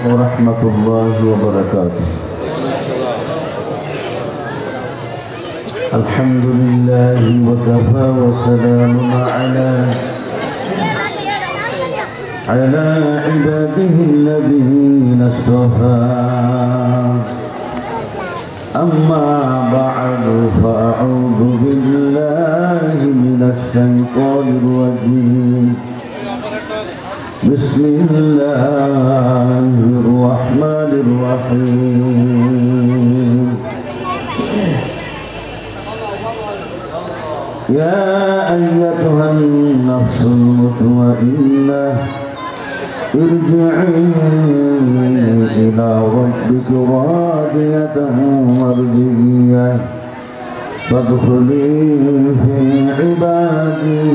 ورحمة الله وبركاته. الحمد لله وكفى وسلام على عباده الذين اصطفى. أما بعد فأعوذ بالله من الشيطان الرجيم. بسم الله الرحمن الرحيم. يا أيتها النفس المطمئنة ارجعي إلى ربك راضية مرضية فادخلي في عبادي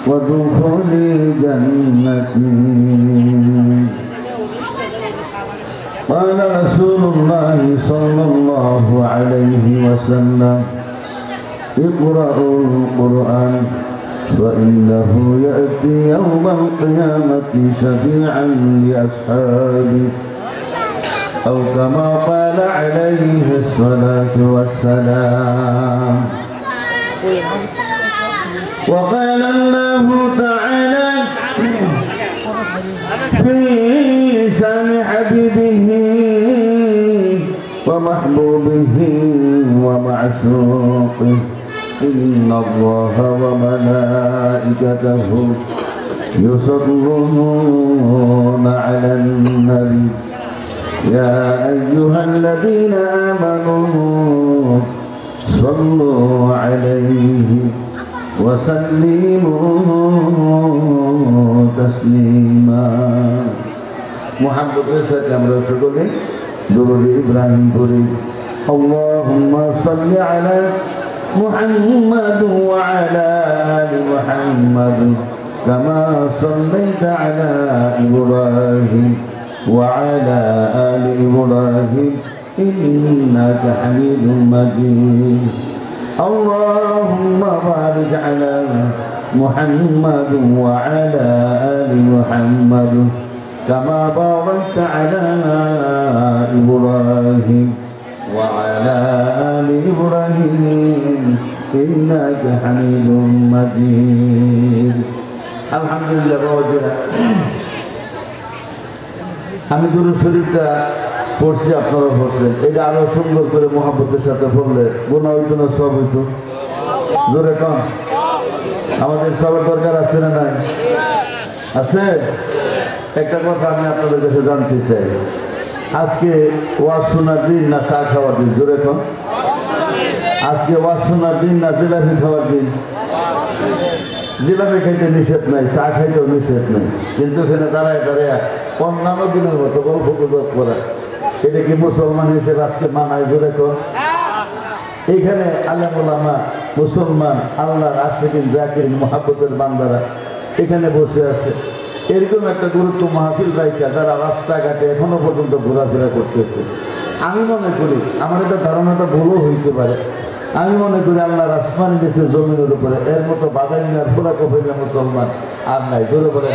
وادخلي جنتي. قال رسول الله صلى الله عليه وسلم اقرأوا القرآن فإنه يأتي يوم القيامة شفيعا لأصحابه أو كما قال عليه الصلاة والسلام. وقال الله تعالى في شأن حبيبه ومحبوبه ومعشوقه إن الله وملائكته يصلون على النبي يا أيها الذين آمنوا صلوا عليه وسلموا تسليما. মুহাম্মদের সাথে আমরা সকলে দুরূদ ইব্রাহিম পড়ি। আল্লাহুম্মা সাল্লি আলা মুহাম্মাদ ওয়া আলা আলি মুহাম্মাদ কামা সাল্লাইতা আলা ইব্রাহিম ওয়া আলা আলি ইব্রাহিম ইন্নাকা হামিদুম মাজিদ. اللهم بارك على محمد وعلى آل محمد كما باركت على إبراهيم وعلى آل إبراهيم إنك حميد مجيد. الحمد لله وجزاك. আমি দুরূদ শরীফটা পড়ছি, আপনারা পড়ছেন। এটা আরো সুন্দর করে মুহাব্বতের সাথে পড়লে গুনাহ হইতো না, সব হইতো। জোরে কম। আমাদের সবার দরকার আছে না নাই? আছে। একটা কথা আমি আপনাদের কাছে জানতে চাই, আজকে ওয়াজ শোনার দিন না চা খাওয়ার দিন? জোরে কম। আজকে ওয়াজ শোনার দিন না জিলাপি খাওয়ার দিন? জিলাপি খাইতে নিষেধ নাই, চা খাইতেও নিষেধ নাই, কিন্তু এখানে দাঁড়ায় দাঁড়ায় অন্যান্য দিনের মতো গল্প গুজব করা, এটা কি মুসলমান হিসেবে আজকে মানায়? জোরে কর। এইখানে আলেম ওলামা, মুসলমান, আল্লাহর আশিকিন জাকিরিন মুহাব্বতের বান্দারা এখানে বসে আছে। এরকম একটা গুরুত্ব মাহফিল রাইখা যারা রাস্তাঘাটে এখনো পর্যন্ত ঘোরাফেরা করতেছে, আমি মনে করি, আমার একটা ধারণাটা ভুলও হইতে পারে, আমি মনে করি আল্লাহর আসমান গেছে জমিনের উপরে, এর মতো বাদাই নেওয়ার পুরা কফিলা মুসলমান আর নাই। জোরে বলে।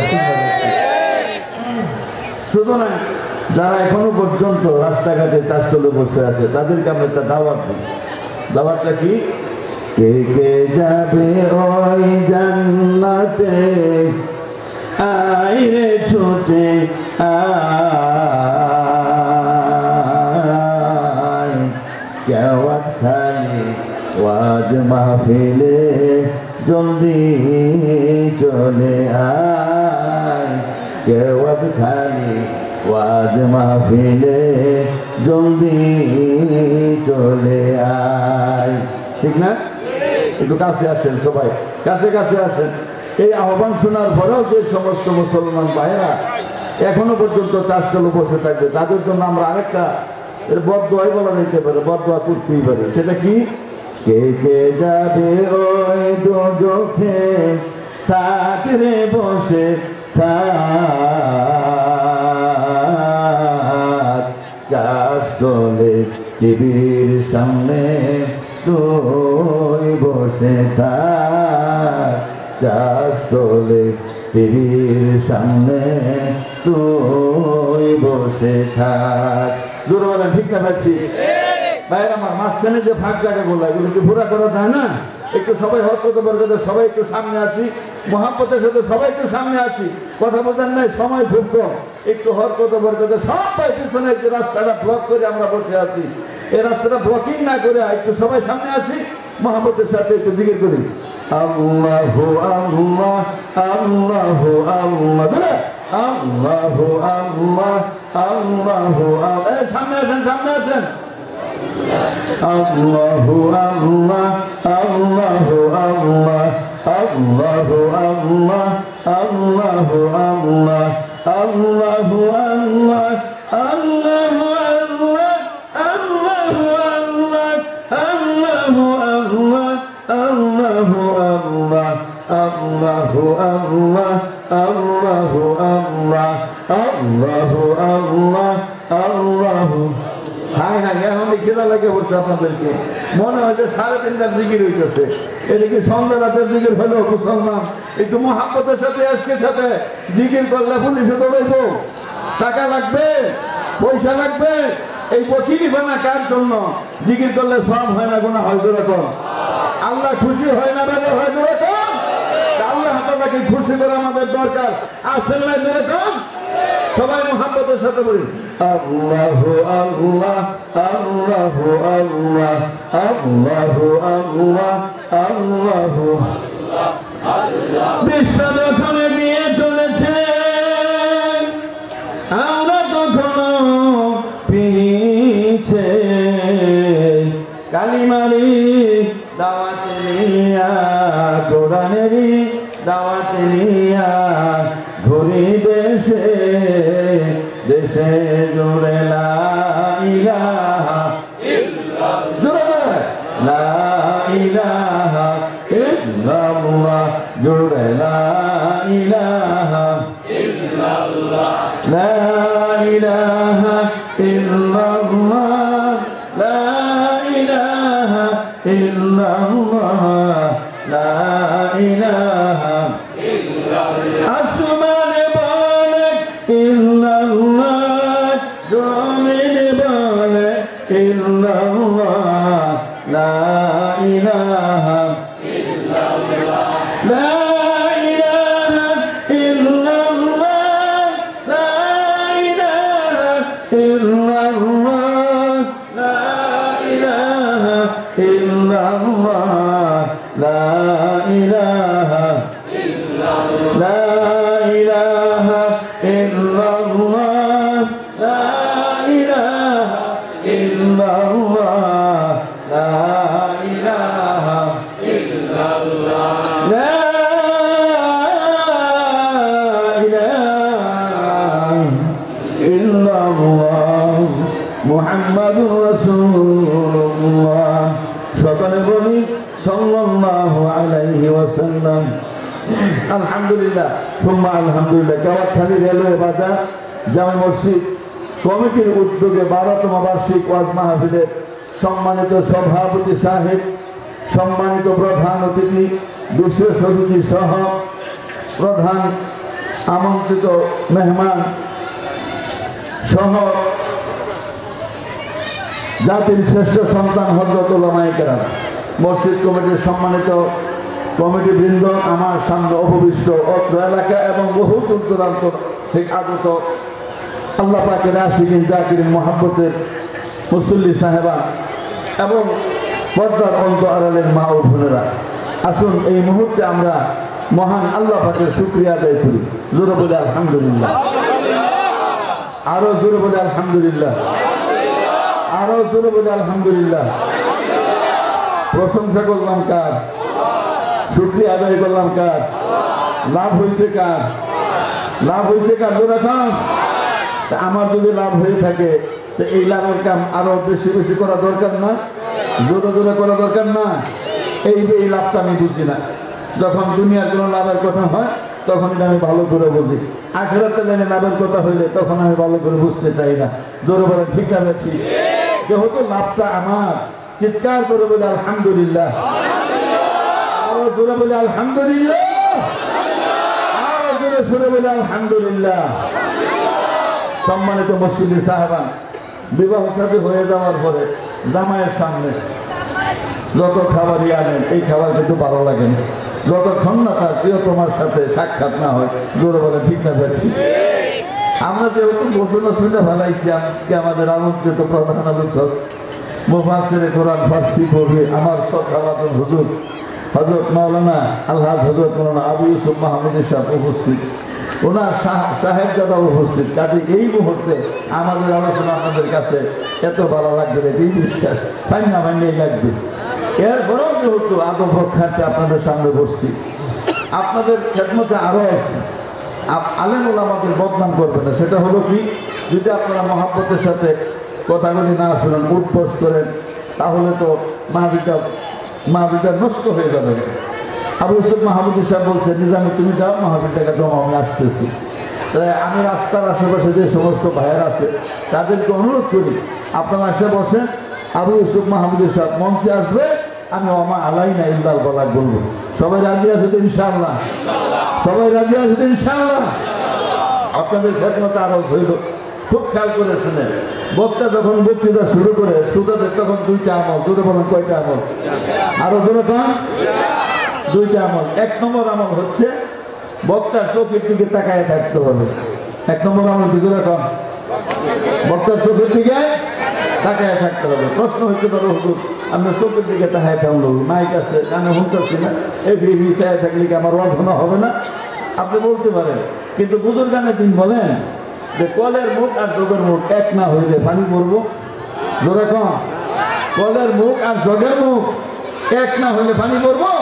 সুতরাং যারা এখনো পর্যন্ত রাস্তাঘাটে চাষতলে বসে আছে তাদেরকে আমরা একটা দাওয়াত দিই। দাওয়াতটা কি? কে কে যাবে ওই জান্নাতে, আইরে ছুটে আয়, কেওয়াত খালি ওয়াজ মাহফিলে জলদি চলে আয়, কেওয়াত খালি ওয়াজ মাহফিলে জলদি চলে আয়। ঠিক না? একটু কাছে আসেন, সবাই কাছে কাছে আসেন। এই আহ্বান শোনার পরেও যে সমস্ত মুসলমান ভাইয়েরা এখনো পর্যন্ত চাষতলে বসে থাকবে, তাদের জন্য আমরা আরেকটা এর বদদোয়াই বলা যেতে পারে, বদদোয়া করতেই পারে। সেটা কি? কে কে যাবে ওই দোজখে, থাকরে বসে থাক, চাষতলে টিভির সামনে তুই বসে থাক, চাষতলে টিভির সামনে তুই বসে থাক। জোরে বলেন ঠিক না ভাই? ঠিক ভাই আমার মাঝখানে যে ফাঁক জায়গাগুলো এগুলো কি পুরা করা যায় না? একটু সবাই হরকত বরকতে সবাই একটু সামনে আসি, মহাব্বতের সাথে সবাই একটু সামনে আসি। কথা বোঝেন নাই, সময় খুব কম, একটু হরকত বরকতে সবাই পিছনে যে রাস্তাটা ব্লক করে আমরা বসে আছি, এই রাস্তাটা ব্লকিং না করে একটু সবাই সামনে আসি, মহাব্বতের সাথে একটু জিকির করি আল্লাহু আল্লাহ আল্লাহু আল্লাহ আল্লাহু আল্লাহ আল্লাহু আল্লাহ। সামনে আছেন, সামনে আছেন। আল্লাহু আল্লাহ আল্লাহু আল্লাহ আল্লাহু আল্লাহ আল্লাহু আল্লাহ আল্লাহু আল্লাহ আল্লাহু আল্লাহ আল্লাহু আল্লাহ আল্লাহু আল্লাহ আল্লাহু আল্লাহ আল্লাহু আল্লাহ আল্লাহু আল্লাহ আল্লাহু আল্লাহ আল্লাহু। হাই হাই এখন খেলা লাগে বলছে আপনাদেরকে, মনে হয় যে 3:30টার জিকির হইতেছে। এটা কি সন্ধ্যা রাতের জিকির হলো? মুসলমান একটু মহাব্বতের সাথে আজকের সাথে জিকির করলে পুলিশে দৌড়াইব, টাকা লাগবে, পয়সা লাগবে। এই বকিলি বানা কার জন্য? জিকির করলে সব হয় না, গুনাহ হয়। জোরে কর আল্লাহ খুশি হয় না, বেলা হয়। জোরে কর আল্লাহ তাআলাকে খুশি করা আমাদের দরকার। আসেন না? জোরে কর সবাই মুহাব্বতের সাথে বলি আল্লাহু আল্লাহ আল্লাহু আল্লাহ আল্লাহু আল্লাহ আল্লাহু। বিশ্ব যখন এগিয়ে চলেছে আমরা তখনো পিছে, কালিমারি দাওয়াত নিয়া কোরআনেরই দাওয়াত নিয়া ঘুরি দেশে দেশে জুড়ে লা ইলাহা ইল্লাল্লাহ লা ইলাহা ইল্লাল্লাহ জুড়ে লা ইলাহা ইল্লাল্লাহ লা ইলাহা ইল্লাল্লাহ লা ইলাহা ইল্লাল্লাহ লা ইলাহা ইল্লাল্লাহ। আসমানে বলে ইল্লাল্লাহ, জমিনে বলে ইল্লাল্লাহ লা ইলাহা ইল্লাল্লাহ লা ইলাহা ইল্লাল্লাহ লা ইলাহা ইল্লাল্লাহ লা ইলাহা ইল্লাল্লাহ লা ইলাহা লা ইলাহা ইল্লাল্লাহ লা ইলাহা ইল্লাল্লাহ লা ইলাহা ইল্লাল্লাহ লা ইলাহা ইল্লাল্লাহ মুহাম্মাদুর রাসূলুল্লাহ। সকলে বলি সাল্লাল্লাহু আলাইহি ওয়াসাল্লাম। আলহামদুলিল্লাহ সুম্মা আলহামদুলিল্লাহ। কাওয়াখালী রেলওয়ে বাজার জামে মসজিদ কমিটির উদ্যোগে 12তম বার্ষিক ওয়াজ মাহফিলের সম্মানিত সভাপতি সাহেব, সম্মানিত প্রধান অতিথি, বিশেষ অতিথি সহ প্রধান আমন্ত্রিত মেহমান সহ জাতির শ্রেষ্ঠ সন্তান হযরত উলামায়ে কেরাম, মসজিদ কমিটির সম্মানিত কমিটি বৃন্দ, আমার সামনে অপবিষ্ট অত্র এলাকা এবং বহু দূর দূরান্ত থেকে আগত আল্লাহ পাকের আশিকিন জাকিরিন মুহাব্বতের মুসল্লি সাহেবান এবং পর্দার অন্তরালের মা ও বোনেরা, আসুন এই মুহূর্তে আমরা মহান আল্লাহ পাকের শুকরিয়া আদায় করি। জোরে বলে আলহামদুলিল্লাহ, আরো জোরে বলে আলহামদুলিল্লাহ, আরো জোরে বলে আলহামদুলিল্লাহ। প্রশংসা করলাম কার? শুকরিয়া আদায় করলাম কার? লাভ হয়েছে কার? লাভ হয়েছে কার? জোরে খান। আমার যদি লাভ হয়ে থাকে তো এই লাভের কাম আরো বেশি বেশি করা দরকার না? জোরে জোরে করা দরকার না? এই লাভটা আমি বুঝি না। যখন দুনিয়ার কোনো লাভের কথা হয় তখন এটা আমি ভালো করে বুঝি, আখিরাতে লাইনে লাভের কথা হইলে তখন আমি ভালো করে বুঝতে চাই না। জোরে বলেন ঠিক না? ঠিক। যেহেতু লাভটা আমার, চিৎকার করে বলে আলহামদুলিল্লাহ, আরো জোরে বলে আলহামদুলিল্লাহ, আরো জোরে সুরে বলে আলহামদুলিল্লাহ। সম্মানিত মসজিদি সাহাবান, বিবাহ সাথে হয়ে যাওয়ার পরে জামাইয়ের সামনে যত খাবারই আনেন এই খাবার কিন্তু ভালো লাগে না, যতক্ষণ না তার প্রিয়তমার সাথে সাক্ষাৎ না হয়। জোরে বলে ঠিক না ঠিক? আমরা যেহেতু ঘোষণা শুনে ফেলাইছি, আজকে আমাদের আমন্ত্রিত প্রধান আলোচক মুফাসসিরে কোরআন ফার্সি কবি আমার শ্রদ্ধাভাজন হুজুর হযরত মাওলানা আলহাজ হযরত মাওলানা আবু ইউসুফ মাহমুদ সাহেব উপস্থিত, ওনার সাহেবজাদা উপস্থিত। কাজে এই মুহূর্তে আমাদের আলোচনা আপনাদের কাছে এত ভালো লাগবে এই বিশ্বাস ফাইনা ফাইনাই লাগবে। এরপরেও যেহেতু আদব রক্ষার্থে আপনাদের সামনে বসছি, আপনাদের খেদমতে আরও আছে, আলেম ওলামাদের বদনাম করবে না। সেটা হলো কি, যদি আপনারা মহাব্বতের সাথে কথাগুলি না শুনেন, উঠবোস করেন, তাহলে তো মাহফিলটা নষ্ট হয়ে যাবে। আবু ইউসুফ মাহমুদ সাহেব বলছে, নিজামি তুমি যাও, মাহফিলটাকে জমা, আমি আসতেছি। তাই আমি রাস্তার আশেপাশে যে সমস্ত ভাইয়ের আছে তাদেরকে অনুরোধ করি, আপনারা এসে বসে, আবু ইউসুফ মাহমুদ সাহেব মঞ্চে আসবে, আমি ওমা আলাইনা ইল্লাল বালাগ বলবো। সবাই রাজি আছে তো ইনশাআল্লাহ? সবাই রাজি আছে তো ইনশাআল্লাহ? আপনাদের খেদমতে আরো হইল, খুব খেয়াল করে শুনে, বক্তা যখন বক্তৃতা শুরু করে শ্রোতাদের তখন দুইটা আমল। জোরে বলেন কয়টা আমল? আরো জোরে কন। দুইটা আমল। এক নম্বর আমল হচ্ছে বক্তার চোখের দিকে তাকায় থাকতে হবে। এক নম্বর আমল কি? জোরে কন। বক্তার চোখের দিকে তাকায় থাকতে হবে। প্রশ্ন হইতে পারো, হুজুর আমরা চোখের দিকে তাকায় থাকলো, মাইক আছে কানে শুনতেছি না, এই চায় থাকলে কি আমার ওয়াজ হবে না? আপনি বলতে পারেন, কিন্তু বুজুর্গানে দিন বলেন যে কলের মুখ আর জগের মুখ এক না হইলে পানি পড়বো। জোরে কন। কলের মুখ আর জগের মুখ এক না হইলে পানি পড়বো।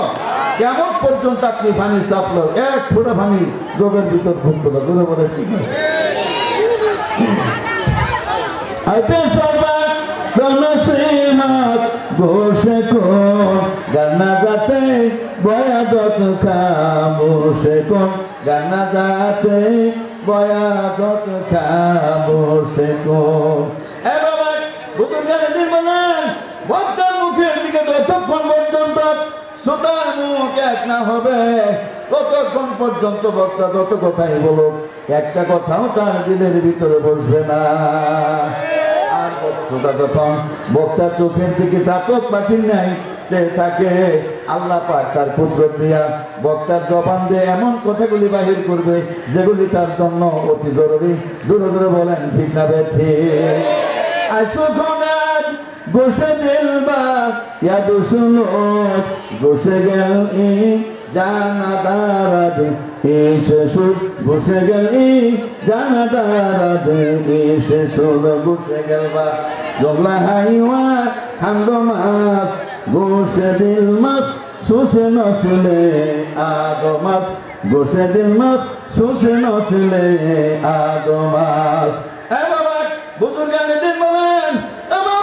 কেমন পর্যন্ত আপনি পানি চাপলো, এক ফোঁটা পানি জগের ভিতর ঢুকতো না। জোরে বলে ঠিক আছে? বসে কোন গানা যাতে বয়াদত খাবসে, কোন গানা যাতে বয়াদত খাবসে কোন। এ বাবা বুজুর্গানে দিন বলেন, বক্তার মুখের দিকে যতক্ষণ পর্যন্ত শ্রোতার মুখ এক না হবে, ততক্ষণ পর্যন্ত বক্তা যত কথাই বলুক, একটা কথাও তার দিলের ভিতরে বসবে না। আর শ্রোতা যখন বক্তার চোখের দিকে তাতক পাখির নাই সে থাকে, আল্লাহ পাক তার কুদরত দিয়া বক্তার জবান দিয়ে এমন কথাগুলি বাহির করবে যেগুলি তার জন্য অতি জরুরি। জোরে জোরে বলেন ঠিক না বেঠিক? গোসে দিলবা ইয়া দুসুলত গোসে গেল ই জানা দারাদ এসে সুদ গোসে গেল ই জানা দারাদ এসে সুদ গোসে গেলবা জগলা হাইওয়া খান্দ মাছ গোসে দিল মাছ সুসে নসলে আগো মাছ গোসে দিল মাছ সুসে নসলে আগো মাছ। এ বাবা বুজুর্গানে দিন বলেন,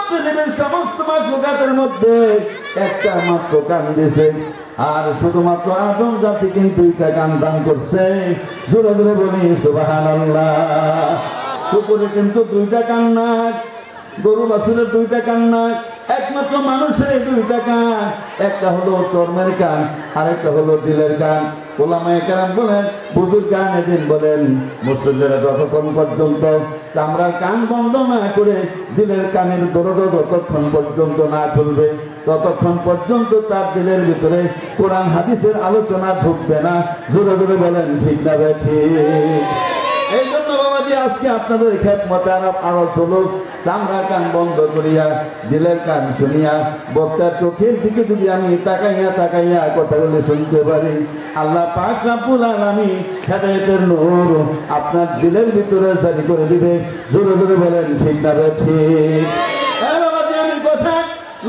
পৃথিবীর সমস্ত মাখলুকাতের মধ্যে একটা মাত্র কান দিয়েছে, আর শুধুমাত্র আদম জাতিকে দুইটা কান দান করছে। জোরে জোরে বলি সুবহানাল্লাহ। কুকুরে কিন্তু দুইটা কান নাই, গরু বাছুরের দুইটা কান নাই, একমাত্র মানুষের দুইটা কান। একটা হলো চর্মের কান, আরেকটা হলো দিলের কান। ওলামায়ে কেরাম বলেন, বুজুর্গানে দিন বলেন, মুসল্লিরা যতক্ষণ পর্যন্ত চামড়ার কান বন্ধ না করে দিলের কানের দরজা যতক্ষণ পর্যন্ত না খুলবে, ততক্ষণ পর্যন্ত তার দিলের ভিতরে কোরআন হাদিসের আলোচনা ঢুকবে না। জোরে জোরে বলেন ঠিক না বেঠিক? এই জন্য বাবাজি আজকে আপনাদের খেদমতে আরো হলো, চামড়া কান বন্ধ করিয়া দিলের কান শুনিয়া বক্তার চোখের দিকে যদি আমি তাকাইয়া তাকাইয়া কথাগুলি শুনতে পারি, আল্লাহ পাক রব্বুল আলামিন হেদায়েতের নূর আপনার দিলের ভিতরে জারি করে দিবে। জোরে জোরে বলেন ঠিক না বেঠিক? বাবাজি আমি কথা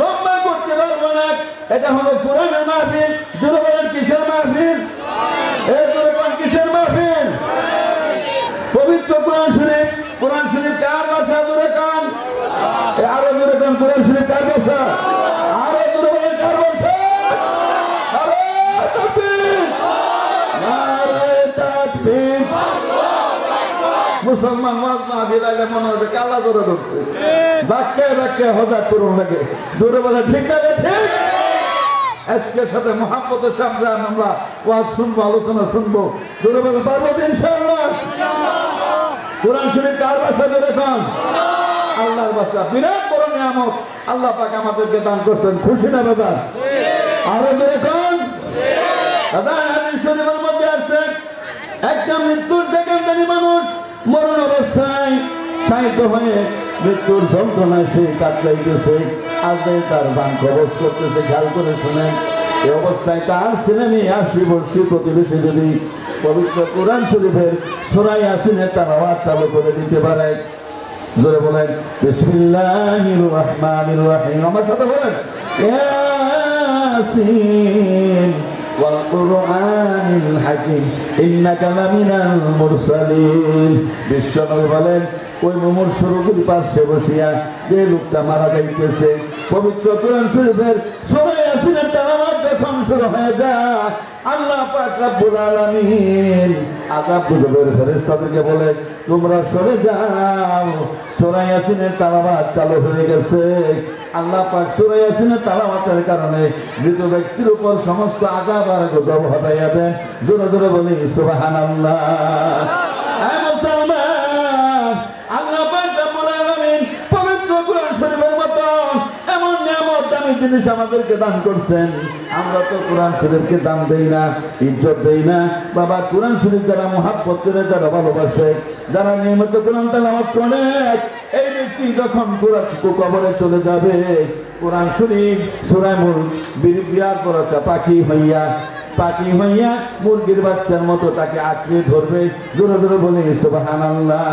লম্বা করতে পারবো না, এটা হলো কোরআনের মাহফিল। জোরে বলেন কিসের মাহফিল? এই জোরে বলেন কিসের মাহফিল? পবিত্র কোরআন শরীফ। কোরআন শরীফ কার ভাষা? জোরে কান। আরো জোরে কান। কোরআন শরীফ কার ভাষা? আরো জোরে বলেন কার ভাষা? আরে তাকবীর, নারে তাকবীর। মুসলমান মাহফিল আইলে মনে হবে কালা জোরে ধরছে, ধাক্কে ধাক্কে হজার করুন লাগে। জোরে বলে ঠিক না ঠিক? আজকের সাথে মহাব্বতের সামনে আমরা ওয়াজ শুনবো, আলোচনা শুনবো। জোরে বলে পারবো ইনশাআল্লাহ? কোরআন শরীফ কার ভাষা দেখুন? আল্লাহর ভাষা। বিরাট বড় নিয়ামত আল্লাহ পাক আমাদেরকে দান করছেন। খুশি না বাবা? আরো দেখুন দাদা, হাদিস শরীফের মধ্যে আছে একটা মৃত্যুর সেকেন্ডারি মানুষ মরণ অবস্থায় সাহিত্য হয়ে মৃত্যুর যন্ত্রণায় সে কাতলাইতেছে, আজকে তার দান কবজ করতেছে। খেয়াল করে শুনেন, এই অবস্থায় তার ছেলে মেয়ে 80 বর্ষীয় প্রতিবেশী যদি পবিত্র কোরআন শরীফের সূরা ইয়াসিনের তেলাওয়াত চালু করে দিতে পারে, জোরে বলেন বিসমিল্লাহির রহমানির রহিম, আমার সাথে বলেন ইয়াসিন ওয়াল কুরআনিল হাকিম ইন্নাকা লামিনাল মুরসালিন। বিশ্বনবী বলেন ওই মুমূর্ষ রোগীর পাশে বসিয়া যে লোকটা মারা যাইতেছে পবিত্র কোরআন শরীফের সূরা ইয়াসিনের তেলাওয়াত যখন শুরু হয়ে যায়, আল্লাহ পাক রব্বুল আলামিন আযাব গজবের ফেরেশতাদেরকে বলে তোমরা সরে যাও, সূরা ইয়াসিনের তেলাওয়াত চালু হয়ে গেছে। আল্লাহ পাক সূরা ইয়াসিনের তেলাওয়াতের কারণে মৃত ব্যক্তির উপর সমস্ত আযাব আর গজব হটাইয়া দেন। জোরে জোরে বলি সুবহানাল্লাহ। হে মুসলমান, আল্লাহ পাক রব্বুল আলামিন পবিত্র কোরআন শরীফের মতো এমন নিয়ামত দামি জিনিস আমাদেরকে দান করছেন। আমরা তো কোরআন শরীফকে দাম দেই না, ইজ্জত দেই না। বাবা, কোরআন শরীফ যারা মুহাব্বত করে, যারা ভালোবাসে, যারা নিয়মিত কোরআন তেলাওয়াত করে, এই ব্যক্তি যখন কবরে চলে যাবে, কোরআন শরীফ সূরা মুলক বিরাট বড় একটা পাখি হইয়া মুরগির বাচ্চার মতো তাকে আঁকড়ে ধরবে। জোরে জোরে বলে সুবহানাল্লাহ।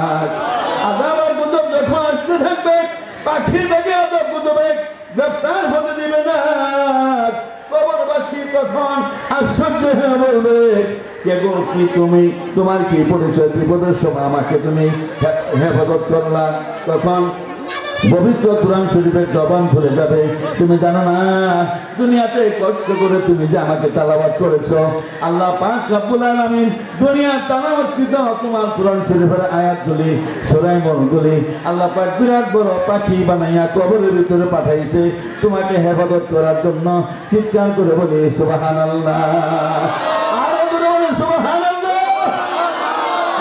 আযাব আর গজব যখন আসতে থাকবে, পাখি থেকে আযাব গজবে গ্রেফতার হতে দিবে না। কবরবাসী তখন আশ্চর্য হয়ে বলবে, কে গো, কি তুমি, তোমার কি পরিচয়? বিপদের সময় আমাকে তুমি হেফাজত করলা। তখন পবিত্র কোরআন শরীফের জবান খুলে যাবে, তুমি জানো না দুনিয়াতে কষ্ট করে তুমি যে আমাকে তেলাওয়াত করেছো, আল্লাহ পাক রব্বুল আলামিন দুনিয়ার তেলাওয়াতকৃত তোমার কোরআন শরীফের আয়াতগুলি, সূরা মুলকগুলি আল্লাহ পাক বিরাট বড় পাখি বানাইয়া কবরের ভিতরে পাঠাইছে তোমাকে হেফাজত করার জন্য। চিৎকার করে বলি সুবহানাল্লাহ। আরো জোরে বলি সুবহানাল্লাহ।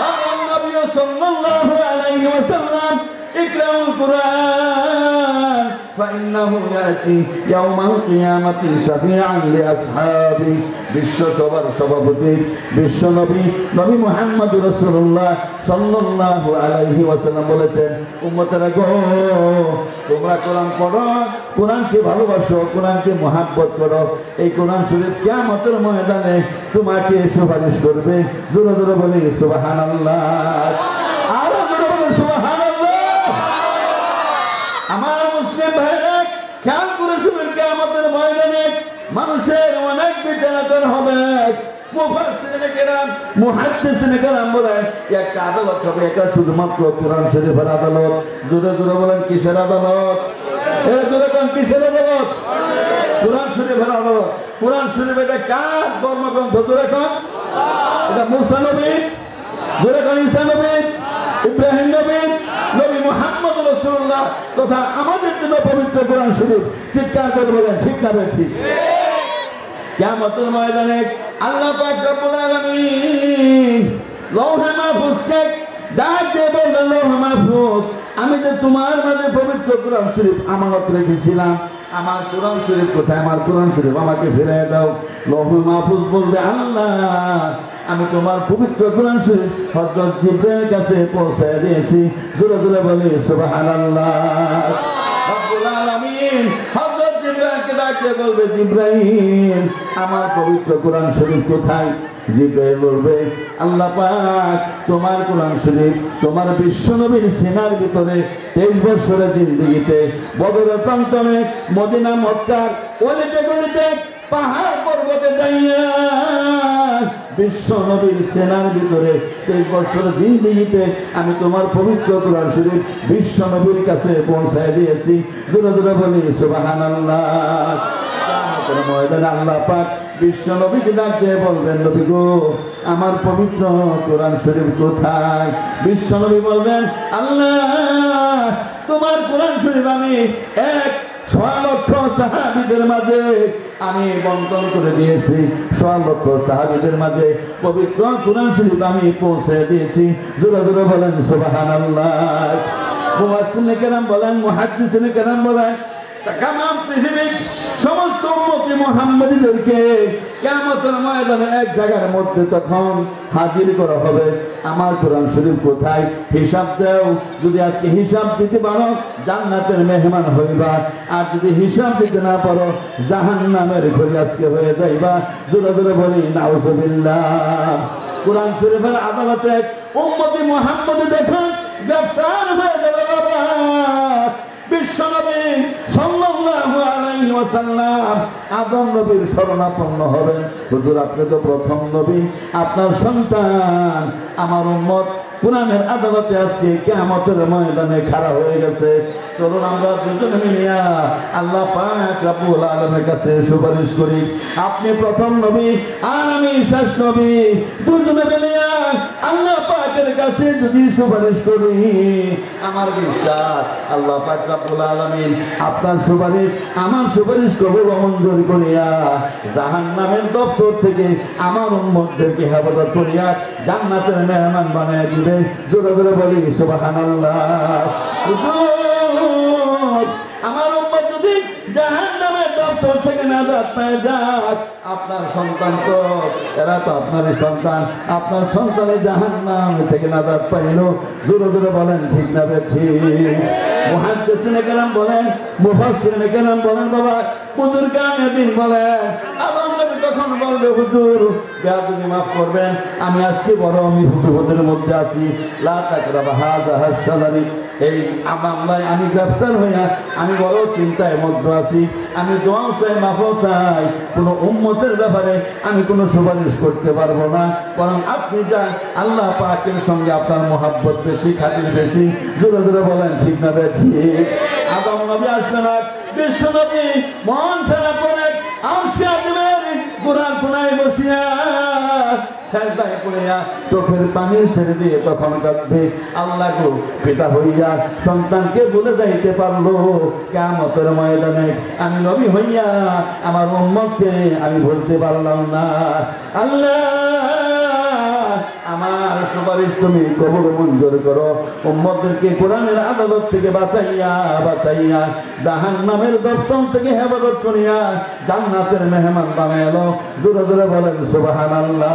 আল্লাহ নবী সাল্লাল্লাহু আলাইহি ওয়াসাল্লাম اقرأوا القرآن فإنه يأتي يوم القيامة شفيعا لأصحابه। বিশ্ব সবার সভাপতি বিশ্ব নবী মুহাম্মদ রাসূলুল্লাহ সাল্লাল্লাহু আলাইহি ওয়াসাল্লাম বলেছেন, উম্মতেরা গো, তোমরা কোরআন পড়ো, কোরআনকে ভালোবাসো, কোরআনকে মুহাব্বত করো, এই কোরআন শরীফ কিয়ামতের ময়দানে তোমাকে সুপারিশ করবে। জোরে জোরে বলি সুবহানাল্লাহ। আরো জোরে বলি সুবহানাল্লাহ। আমার মুসলিম ভাইরা খেয়াল করে শুনুন, কিয়ামতের ময়দানে মানুষের অনেক বিচারাধীন হবে। মুফাসসিরিনে কেরাম, মুহাদ্দিসিনে কেরাম বলেন একটা আদালত হবে, এটা শুধুমাত্র কোরআন শরীফের আদালত। জোরে জোরে বলেন কিসের আদালত? জোরে বলেন কিসের আদালত? কোরআন শরীফের আদালত। কোরআন শরীফ এটা কার ধর্মগ্রন্থ? জোরে কোন? এটা মুসা নবী, জোরে কোন ঈসা নবী, ইব্রাহিম নবী, নবী মুহাম্মদ রাসূলুল্লাহ তথা আমাদের জন্য পবিত্র কোরআন শরীফ। চিৎকার করে বলেন ঠিক না ঠিক? কিয়ামতের ময়দানে আল্লাহ পাক রব্বুল আলামিন লৌহে মাহফুজকে ডাক দিয়ে বললেন, লৌহে মাহফুজ, আমি যে তোমার মাঝে পবিত্র কোরআন শরীফ আমানত রেখেছিলাম, আমার কোরআন শরীফ কোথায়? আমার কোরআন শরীফ আমাকে ফিরিয়ে দাও। লৌহে মাহফুজ বলবে, আল্লাহ, আমি তোমার পবিত্র কোরআন শরীফ হযরত জিবরাইলের কাছে পৌঁছায় দিয়েছি। জোরে জোরে বলি সুবহানাল্লাহ। রব্বুল আলামিন হযরত জিবরাইলকে ডাকে বলবে, জিবরাইল, আমার পবিত্র কোরআন শরীফ কোথায়? জিবরাইল বলবে, আল্লাহ পাক তোমার কোরআন শরীফ তোমার বিশ্বনবীর সিনার ভিতরে 23 বছরের জিন্দেগিতে বদরের প্রান্তরে, মদিনা মক্কার অলিতে গলিতে, পাহাড় পর্বতে যাইয়া বিশ্ব নবীর সেনার ভিতরে 23 বছরের জিন্দেগিতে আমি তোমার পবিত্র কোরআন শরীফ বিশ্ব নবীর কাছে পৌঁছায় দিয়েছি। জোরে জোরে বলি সুবহানাল্লাহ। কিয়ামতের ময়দানে আল্লাহ পাক বিশ্ব নবীকে ডাক দিয়ে বলবেন, নবী গো, আমার পবিত্র কোরআন শরীফ কোথায়? বিশ্ব নবী বলবেন, আল্লাহ, তোমার কোরআন শরীফ আমি এক 6 লক্ষ সাহাবীদের মাঝে আমি বন্টন করে দিয়েছি। 6 লক্ষ সাহাবীদের মাঝে পবিত্র কুরআন শরীফ আমি পৌঁছে দিয়েছি। জোরে জোরে বলেন সুবহানাল্লাহ। মুফাসসিরিনে কেরাম বলেন, মুহাদ্দিসিনে কেরাম বলেন, তামাম পৃথিবীর সমস্ত উম্মতি মুহাম্মাদীদেরকে কিয়ামতের ময়দানে এক জায়গার মধ্যে তখন হাজির করা হবে। আমার কোরআন শরীফ কোথায়? হিসাব দাও। যদি আজকে হিসাব দিতে পারো জান্নাতের মেহমান হইবা, আর যদি হিসাব দিতে না পারো জাহান্নামের ঘরে আজকে হয়ে যাইবা। জোরে জোরে বলি নাউজুবিল্লাহ। কোরআন শরীফের আদালতে উম্মতি মুহাম্মাদী দেখুন গ্রেফতার হয়ে যাবে বাবা। বিশ্বনবী সাল্লাল্লাহু আলাইহি ওয়াসাল্লাম আদম নবীর শরণাপন্ন হবেন। হুজুর আপনি তো প্রথম নবী, আপনার সন্তান আমার উম্মত কোরআনের আদালতে আজকে কিয়ামতের ময়দানে খাড়া হয়ে গেছে। চলুন আমরা দুজনে মিলিয়া আল্লাহ পাক রব্বুল আলামিনের কাছে সুপারিশ করি। আপনি প্রথম নবী আর আমি শেষ নবী, দুজনে মিলিয়া আল্লাহ পাকের কাছে যদি সুপারিশ করি, আমার বিশ্বাস আল্লাহ পাক রব্বুল আলামিন আপনার সুপারিশ আমার সুপারিশ কবুল মঞ্জুর করিয়া জাহান্নামের দপ্তর থেকে আমার উম্মতদেরকে হেফাজত করিয়া জান্নাতের মেহমান বানায় দিবে। জোরে জোরে বলি সুবহানাল্লাহ। আমার উম্মত যদি জাহান্নামের দপ্তর থেকে নাজাত পেয়ে যাক, আপনার সন্তান তো এরা তো আপনারই সন্তান, আপনার সন্তানের জাহান্নাম থেকে নাজাত পাইল। জোরে জোরে বলেন ঠিক না ঠিক? মুহাদ্দিসিনে কেরাম বলেন, মুফাসসিরিনে কেরাম বলেন, বাবা বুজুর্গানে দিন বলেন, আদম নবী তখন বলবে হুজুর বেয়াদবি মাফ করবেন, আমি আজকে বড় আমি বিপদের মধ্যে আছি। লা তাকরাবা হাযা হাসালানি, এই মামলায় আমি গ্রেফতার হইয়া আমি বড় চিন্তায় মধ্যে আছি। আমি দোয়া চাই, মাফ চাই, কোনো উম্মতের ব্যাপারে আমি কোনো সুপারিশ করতে পারবো না। কারণ আপনি যান, আল্লাহ পাকের সঙ্গে আপনার মহাব্বত বেশি, খাতির বেশি। জোরে জোরে বলেন ঠিক না ঠিক? আদম নবী আসবেন না, বিশ্ব নবী মন খারাপ করে আরশে আজিমের কোরআন কোনায় বসিয়া সাজদায় পড়িয়া চোখের পানি ছেড়ে দিয়ে তখন কাঁদবে, আল্লাহ গো পিতা হইয়া সন্তানকে বলে যাইতে পারলো কিয়ামতের ময়দানে আমি নবী হইয়া আমার উম্মতকে আমি বলতে পারলাম না। আল্লাহ আমার সুপারিশ তুমি কবুল মঞ্জুর করো। উম্মতদেরকে কোরআনের আদালত থেকে বাঁচাইয়া বাঁচাইয়া জাহান্নামের দপ্তর থেকে হেফাজত করিয়া জান্নাতের মেহমান বানাইলো। জোরে জোরে বলেন সুবহানাল্লাহ।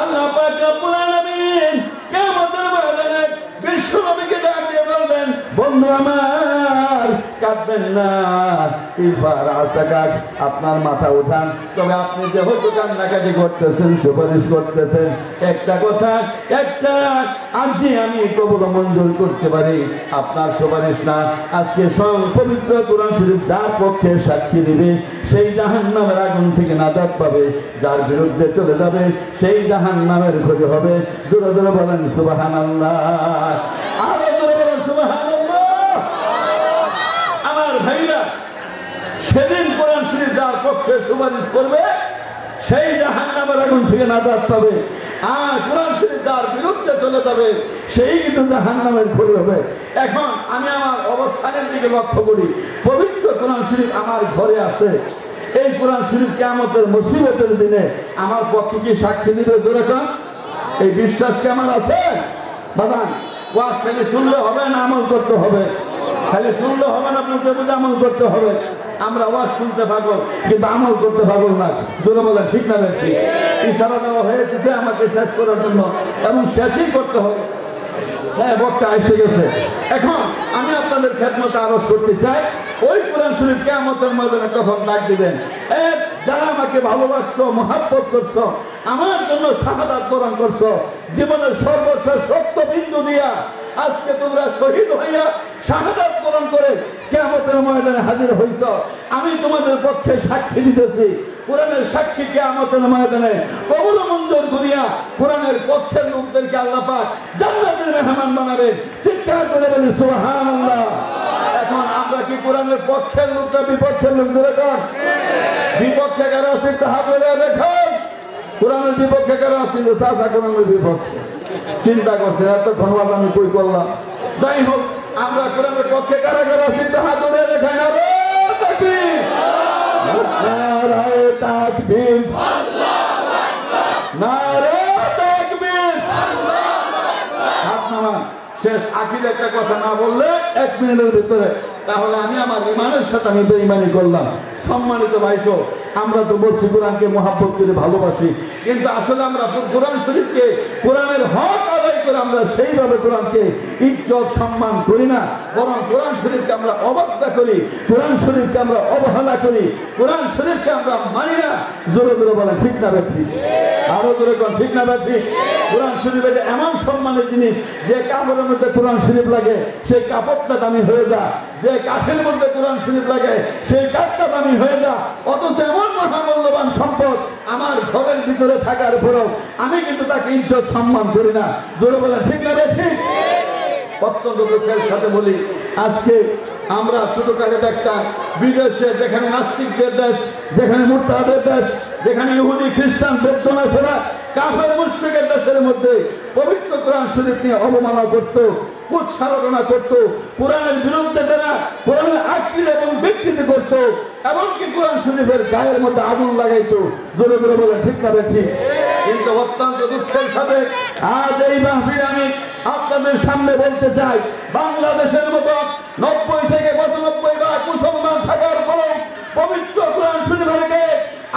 আল্লাহ পাক রব্বুল আলামিন কিয়ামতের ময়দানে বিশ্ব নবীকে ডাক দিয়ে বলবেন, বন্ধু আমার কাঁদবেন না, এবার আসাকাক আপনার মাথা উঠান। তবে আপনি যেহেতু কান্নাকাটি করতেছেন, সুপারিশ করতেছেন, একটা কথা একটা আজই আমি কবুল মঞ্জুর করতে পারি, আপনার সুপারিশ না। আজকে সব পবিত্র কোরআন শরীফ যার পক্ষে সাক্ষী দিবে সেই জাহান্নামের আগুন থেকে নাজাত পাবে, যার বিরুদ্ধে চলে যাবে সেই জাহান্নামের ক্ষতি হবে। জোরে জোরে বলেন সুবহানাল্লাহ। আরো জোরে বলেন সুবহানাল্লাহ। আমার ভাইরা, সেদিন কোরআন শরীফ যার পক্ষে সুপারিশ করবে সেই জাহান্নামের আগুন থেকে নাজাত পাবে, আর কোরআন শরীফ যার বিরুদ্ধে চলে যাবে সেই কিন্তু জাহান্নামের ক্ষতি হবে। এখন আমি আমার অবস্থানের দিকে লক্ষ্য করি, পবিত্র কোরআন শরীফ আমার ঘরে আছে। এই কোরআন শরীফ কিয়ামতের মুসিবতের দিনে আমার পক্ষে কি সাক্ষী দিবে? জোরে কর। এই বিশ্বাস কি আমার আছে? বাবা ওয়াজ খালি শুনলে হবে না, আমল করতে হবে। খালি শুনলে হবে না, বুঝে বুঝে আমল করতে হবে। আমরা ওয়াজ শুনতে পাগল কিন্তু আমল করতে পাগল না। জোরে বলে ঠিক না বেশি? ইশারা দেওয়া হয়েছে আমাকে শেষ করার জন্য, এবং শেষই করতে হবে। হ্যাঁ, বক্তা এসে গেছে। এখন আমি আপনাদের খেদমতে আরজ করতে চাই, ওই কোরআন শরীফ কিয়ামতের ময়দানে কখন ডাক দিবেন, যারা আমাকে ভালোবাসছো, মহাব্বত করছো, আমার জন্য শাহাদাত বরণ করছো, জীবনের সর্বশেষ রক্তবিন্দু দিয়া আজকে তোমরা শহীদ হইয়া শাহাদাত বরণ করে কিয়ামতের ময়দানে হাজির হইছ, আমি তোমাদের পক্ষে সাক্ষী দিতেছি। কোরআনের সাক্ষী কিয়ামতের ময়দানে কবুল মঞ্জুর করিয়া কোরআনের পক্ষের লোকদেরকে আল্লাহ পাক জান্নাতের মেহমান বানাবে। চিৎকার করে বলি সুবহানাল্লাহ। এখন আমরা কি কোরআনের পক্ষের লোক না বিপক্ষের লোক? ধরে কর, বিপক্ষে কারা আছে হাত ধরে দেখুন। কোরআনের বিপক্ষে কারা আছে? যে চাচা কোরআনের বিপক্ষে চিন্তা করছে, এত ধন্যবাদ আমি কই করলাম। যাই হোক, আমরা কোরআনের পক্ষে কারা কারা আছি হাত উঠে দেখাই না রে তাকবীর নারায়ে তাকবীর নারায়ে তাকবীর হাত নামান শেষ আখির একটা কথা না বললে 1 মিনিটের ভিতরে তাহলে আমি আমার ইমানের সাথে আমি বেঈমানি করলাম। সম্মানিত ভাইসো, আমরা তো বলছি কোরআনকে মহাব্বত করে ভালোবাসি, কিন্তু আসলে আমরা কোরআন শরীফকে কোরআনের হক আদায় করে আমরা সেইভাবে কোরআনকে ইজ্জত সম্মান করি না, বরং কোরআন শরীফকে আমরা অবজ্ঞা করি, কোরআন শরীফকে আমরা অবহেলা করি, কোরআন শরীফকে আমরা মানি না। জোরে জোরে বলেন ঠিক না ঠিক? আরো জোরে কোন ঠিক না ঠিক? কোরআন শরীফ এটা এমন সম্মানের জিনিস, যে কাপড়ের মধ্যে কোরআন শরীফ লাগে সেই কাপড়টা দামি হয়ে যায়, যে কাঠের মধ্যে কোরআন শরীফ লাগে সেই কাঠটা দামি হয়ে যায়। অথচ এমন মহামূল্যবান সম্পদ আমার ঘরের ভিতরে থাকার পরেও আমি কিন্তু তাকে ইজ্জত সম্মান করি না। জোরে বলেন ঠিক না ঠিক? অত্যন্ত দুঃখের সাথে বলি, আজকে আমরা ছোটটাকে দেখতাম বিদেশে, যেখানে নাস্তিকদের দেশ, যেখানে মুরতাদের দেশ, যেখানে ইহুদি খ্রিস্টান বৌদ্ধ নাসারা কাফের মুশরিকের দেশের মধ্যে পবিত্র কোরআন শরীফ নিয়ে অবমাননা করত, উৎসারণা করত, কোরআনের বিরুদ্ধে তারা কোরআনের আকৃতি এবং বিকৃতি করত, এমনকি কোরআন শরীফের গায়ের মধ্যে আগুন লাগাইতো। জোরে জোরে বলে ঠিক না ঠিক? কিন্তু অত্যন্ত দুঃখের সাথে আজ এই মাহফিল আমি আপনাদের সামনে বলতে চাই, বাংলাদেশের মতো 90 থেকে 95 ভাগ মুসলমান থাকার পরেও পবিত্র কোরআন শরীফেরকে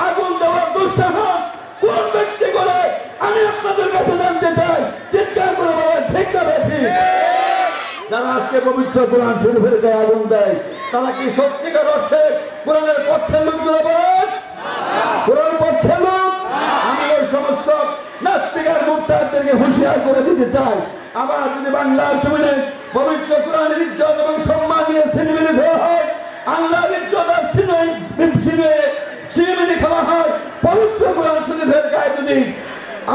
আগুন দেওয়ার দুঃসাহস কোন ব্যক্তি করে আমি আপনাদের কাছে জানতে চাই। চিৎকার করে বলেন ঠিক না ঠিক? যারা আজকে পবিত্র কোরআন শরীফের গায়ে আগুন দেয়, তারা কি সত্যিকার অর্থে কোরআনের পক্ষের লোক? বলেন কোরআন পক্ষের লোক? আমি ওই সমস্ত নাস্তিক আর মুরতাদদেরকে হুঁশিয়ার করে দিতে চাই, আবার যদি বাংলার জমিনে পবিত্র কোরআনের ইজ্জত এবং সম্মান নিয়ে ছিনিমিনি দেওয়া হয়, আল্লাহর ইজ্জত আর ছিনিমিনি খাওয়া হয়, পবিত্র কোরআন শরীফের গায়ে যদি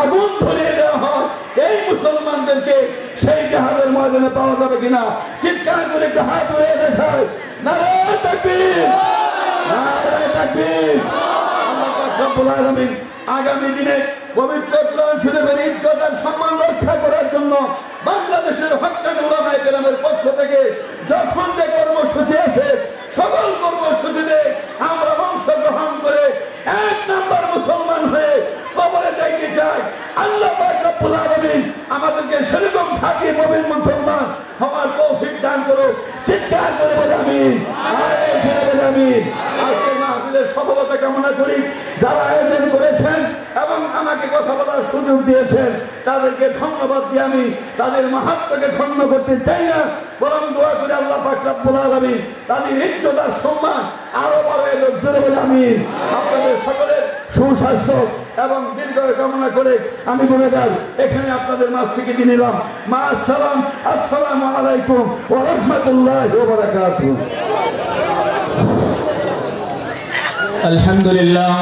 আগুন ধরিয়ে দেওয়া হয়, এই মুসলমানদেরকে সেই জাহাজের ময়দানে পাওয়া যাবে কিনা? চিৎকার করে একটা হাত উড়িয়ে দেখায় নারায়ে তাকবীর নারায়ে তাকবীর। আল্লাহ পাক রব্বুল আলামিন আগামী দিনে পবিত্র কোরআন শরীফের ইজ্জত আর সম্মান রক্ষা করার জন্য বাংলাদেশের হক্কানি উলামায়ে কেরামের পক্ষ থেকে যখন যে কর্মসূচি আছে, সকল কর্মসূচিতে আমরা অংশগ্রহণ করে 1 নাম্বার মুসলমান হয়ে কবরে যাইতে চাই। আল্লাহ পাক রব্বুল আলামিন আমাদেরকে সেরকম খাঁটি মুমিন মুসলমান হওয়ার তৌফিক দান করুন। চিৎকার করে বলি আমিন। আমিন। আজকে মাহফিলের সফলতা কামনা করি। যারা আয়োজন করেছেন এবং আমাকে কথা বলার সুযোগ দিয়েছেন, তাদেরকে ধন্যবাদ দিয়ে আমি তাদের মাহাত্ম্যকে খণ্ড করতে চাই না, বরং দোয়া করে আল্লাহ পাক রব্বুল আলামিন তাদের ইজ্জত আর সম্মান আরো বাড়ায় দেন। জোরে বলি আমিন। আপনাদের সকলের সুস্বাস্থ্য এবং দীর্ঘায়ু কামনা করে আমি গুণগান এখানে আপনাদের মাঝ থেকে দিয়ে নিলাম। মা আসসালাম, আসসালামু আলাইকুম ওয়া রাহমাতুল্লাহি ওয়া বারাকাতুহু। আলহামদুলিল্লাহ।